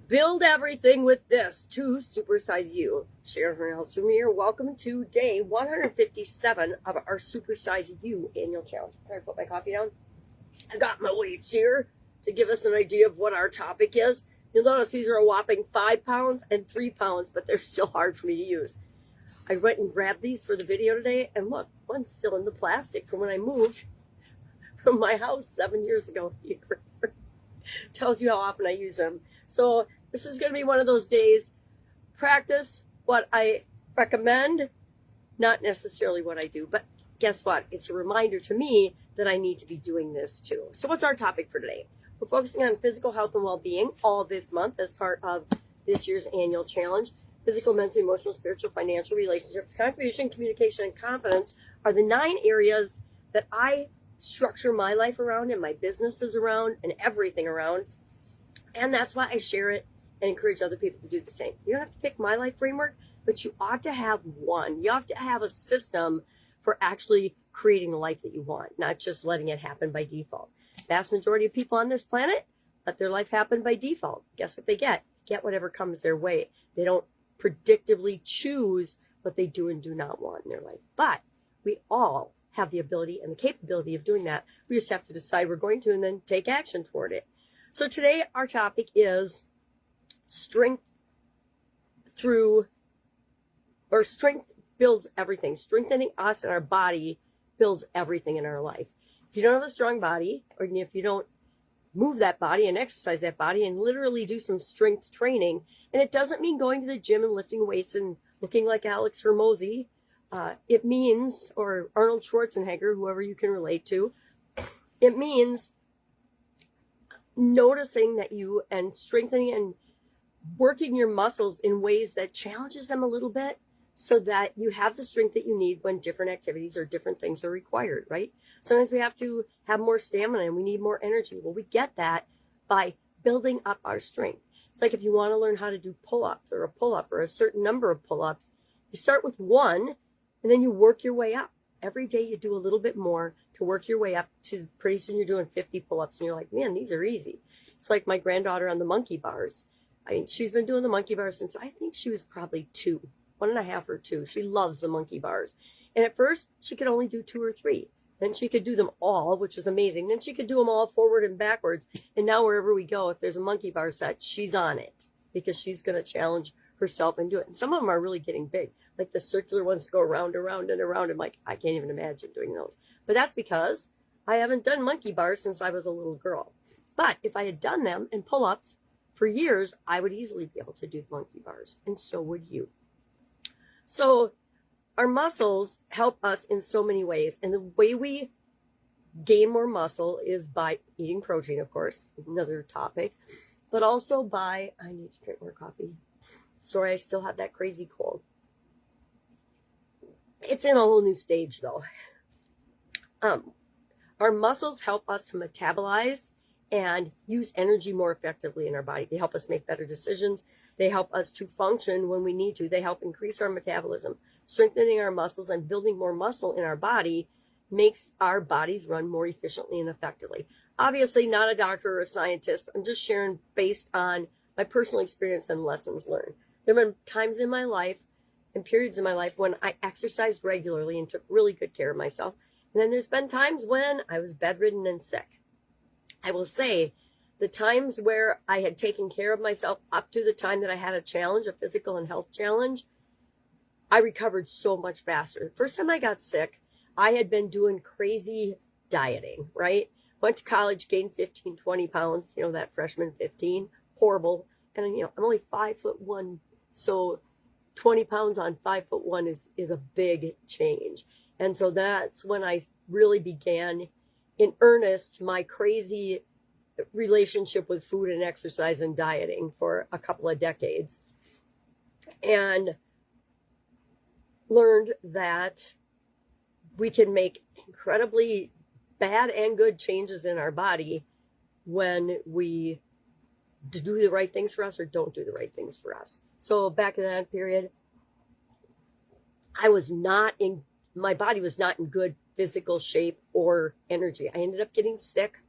Build everything with this to supersize you. Horne-Ellstrom here. Welcome to day 157 of our Supersize You annual challenge. Can I put my coffee down? I got my weights here to give us an idea of what our topic is. You'll notice these are a whopping 5 pounds and 3 pounds, but they're still hard for me to use. I went and grabbed these for the video today, and look, one's still in the plastic from when I moved from my house 7 years ago here. Tells you how often I use them. So this is going to be one of those days. Practice what I recommend, not necessarily what I do. But guess what? It's a reminder to me that I need to be doing this too. So what's our topic for today? We're focusing on physical health and well-being all this month as part of this year's annual challenge. Physical, mental, emotional, spiritual, financial, relationships, contribution, communication, and confidence are the 9 areas that I structure my life around and my businesses around and everything around. And that's why I share it and encourage other people to do the same. You don't have to pick my life framework, but you ought to have one. You have to have a system for actually creating the life that you want, not just letting it happen by default. Vast majority of people on this planet let their life happen by default. Guess what they get? Get whatever comes their way. They don't predictively choose what they do and do not want in their life. But we all have the ability and the capability of doing that. We just have to decide we're going to and then take action toward it. So today our topic is strength builds everything. Strengthening us and our body builds everything in our life. If you don't have a strong body, or if you don't move that body and exercise that body and literally do some strength training, and it doesn't mean going to the gym and lifting weights and looking like Alex Hormozy. It means, or Arnold Schwarzenegger, whoever you can relate to, it means noticing that you and strengthening and working your muscles in ways that challenges them a little bit so that you have the strength that you need when different activities or different things are required, right? Sometimes we have to have more stamina and we need more energy. Well, we get that by building up our strength. It's like if you want to learn how to do pull-ups or a pull-up or a certain number of pull-ups, you start with 1 and then you work your way up. Every day you do a little bit more to work your way up to pretty soon you're doing 50 pull-ups and you're like, man, these are easy. It's like my granddaughter on the monkey bars. I mean, she's been doing the monkey bars since I think she was probably 2, 1.5 or 2. She loves the monkey bars. And at first she could only do 2 or 3. Then she could do them all, which was amazing. Then she could do them all forward and backwards. And now wherever we go, if there's a monkey bar set, she's on it because she's going to challenge herself and do it. And some of them are really getting big, like the circular ones go around, around, and around. I'm like, I can't even imagine doing those. But that's because I haven't done monkey bars since I was a little girl. But if I had done them and pull-ups for years, I would easily be able to do monkey bars, and so would you. So our muscles help us in so many ways, and the way we gain more muscle is by eating protein, of course, another topic, but also by, I need to drink more coffee. Sorry, I still have that crazy cold. It's in a whole new stage, though. Our muscles help us to metabolize and use energy more effectively in our body. They help us make better decisions. They help us to function when we need to. They help increase our metabolism. Strengthening our muscles and building more muscle in our body makes our bodies run more efficiently and effectively. Obviously, not a doctor or a scientist. I'm just sharing based on my personal experience and lessons learned. There have been times in my life and periods in my life when I exercised regularly and took really good care of myself. And then there's been times when I was bedridden and sick. I will say the times where I had taken care of myself up to the time that I had a challenge, a physical and health challenge, I recovered so much faster. The first time I got sick, I had been doing crazy dieting, right? Went to college, gained 15, 20 pounds, that freshman 15, horrible. And, I'm only 5'1", so 20 pounds on 5'1" is a big change. And so that's when I really began in earnest my crazy relationship with food and exercise and dieting for a couple of decades, and learned that we can make incredibly bad and good changes in our body when we do the right things for us or don't do the right things for us. So back in that period, my body was not in good physical shape or energy. I ended up getting sick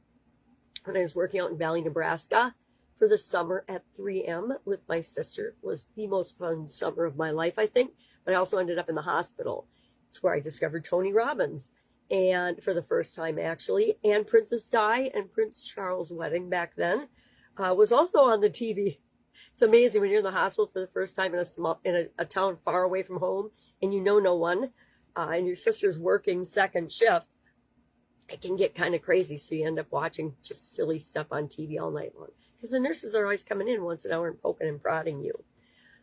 when I was working out in Valley, Nebraska for the summer at 3M with my sister. It was the most fun summer of my life, I think. But I also ended up in the hospital. It's where I discovered Tony Robbins, and for the first time actually. And Princess Di and Prince Charles' wedding back then was also on the TV. It's amazing when you're in the hospital for the first time in a town far away from home, and you know no one, and your sister's working second shift. It can get kind of crazy, so you end up watching just silly stuff on TV all night long, because the nurses are always coming in once an hour and poking and prodding you.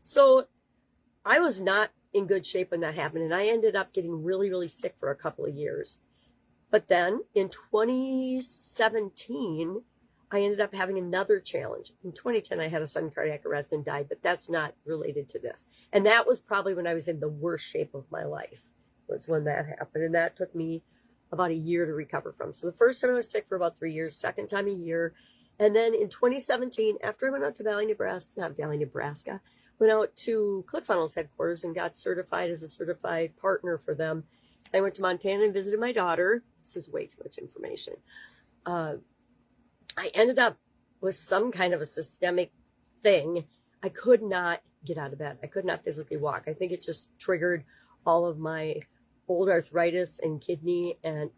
So I was not in good shape when that happened, and I ended up getting really, really sick for a couple of years. But then in 2017, I ended up having another challenge. In 2010, I had a sudden cardiac arrest and died, but that's not related to this. And that was probably when I was in the worst shape of my life, was when that happened. And that took me about a year to recover from. So the first time I was sick for about 3 years, second time a year. And then in 2017, after I went out to Nebraska, went out to ClickFunnels headquarters and got certified as a certified partner for them. I went to Montana and visited my daughter. This is way too much information. I ended up with some kind of a systemic thing. I could not get out of bed. I could not physically walk. I think it just triggered all of my old arthritis and kidney and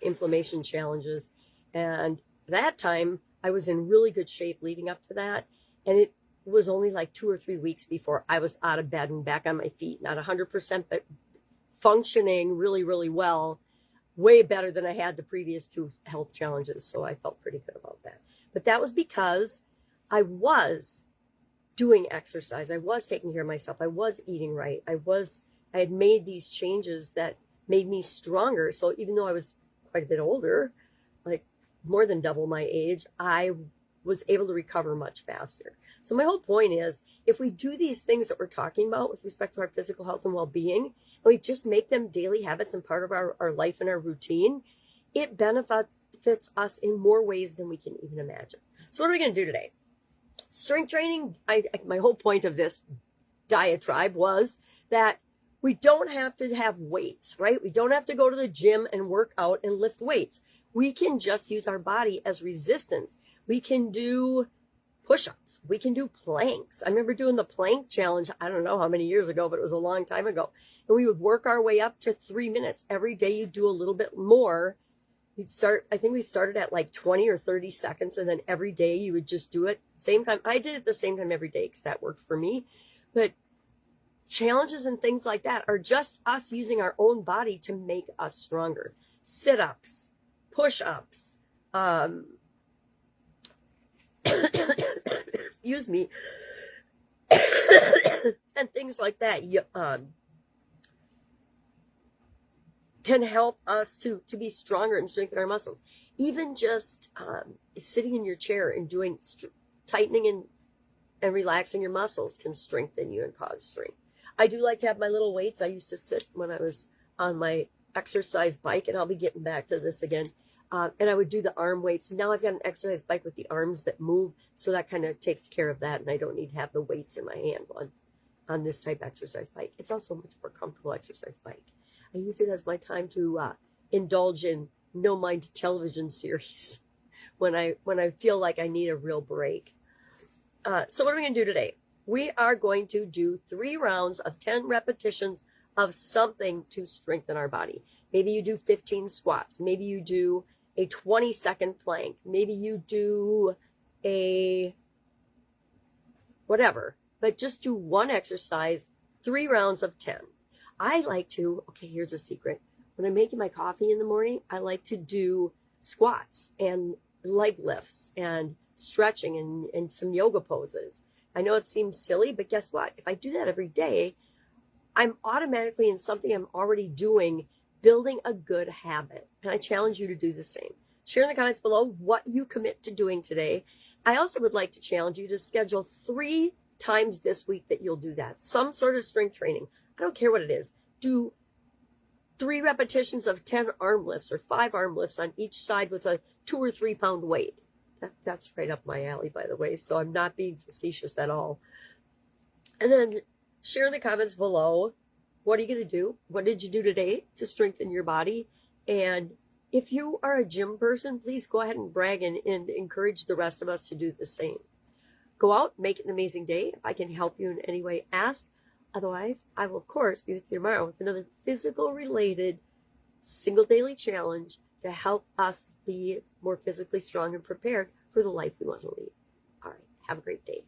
inflammation challenges. And that time I was in really good shape leading up to that. And it was only like 2 or 3 weeks before I was out of bed and back on my feet, not 100%, but functioning really, really well, way better than I had the previous 2 health challenges. So I felt pretty good about that. But that was because I was doing exercise. I was taking care of myself. I was eating right. I had made these changes that made me stronger. So even though I was quite a bit older, like more than double my age, I was able to recover much faster. So my whole point is, if we do these things that we're talking about with respect to our physical health and well-being, and we just make them daily habits and part of our life and our routine, it benefits us in more ways than we can even imagine. So what are we going to do today? Strength training, my whole point of this diatribe was that we don't have to have weights, right? We don't have to go to the gym and work out and lift weights. We can just use our body as resistance. We can do push-ups. We can do planks. I remember doing the plank challenge, I don't know how many years ago, but it was a long time ago. And we would work our way up to 3 minutes. Every day you'd do a little bit more. I think we started at like 20 or 30 seconds, and then every day you would just do it same time. I did it the same time every day because that worked for me. But challenges and things like that are just us using our own body to make us stronger. Sit-ups, push-ups, excuse me, and things like that can help us to be stronger and strengthen our muscles. Even just sitting in your chair and doing tightening and relaxing your muscles can strengthen you and cause strength. I do like to have my little weights. I used to sit when I was on my exercise bike, and I'll be getting back to this again. And I would do the arm weights. Now I've got an exercise bike with the arms that move, so that kind of takes care of that, and I don't need to have the weights in my hand on this type exercise bike. It's also a much more comfortable exercise bike. I use it as my time to indulge in no mind television series when I feel like I need a real break. So what are we going to do today? We are going to do 3 rounds of 10 repetitions of something to strengthen our body. Maybe you do 15 squats. Maybe you do a 20-second plank. Maybe you do a whatever. But just do one exercise, 3 rounds of 10. I like to, okay, here's a secret. When I'm making my coffee in the morning, I like to do squats and leg lifts and stretching and some yoga poses. I know it seems silly, but guess what? If I do that every day, I'm automatically in something I'm already doing, building a good habit. And I challenge you to do the same. Share in the comments below what you commit to doing today. I also would like to challenge you to schedule 3 times this week that you'll do that. Some sort of strength training. I don't care what it is. Do 3 repetitions of 10 arm lifts or 5 arm lifts on each side with a 2 or 3 pound weight. That's right up my alley, by the way, so I'm not being facetious at all. And then share in the comments below, what are you going to do? What did you do today to strengthen your body? And if you are a gym person, please go ahead and brag and encourage the rest of us to do the same. Go out, make it an amazing day. If I can help you in any way, ask. Otherwise, I will, of course, be with you tomorrow with another physical-related single daily challenge to help us be more physically strong and prepared for the life we want to lead. All right. Have a great day.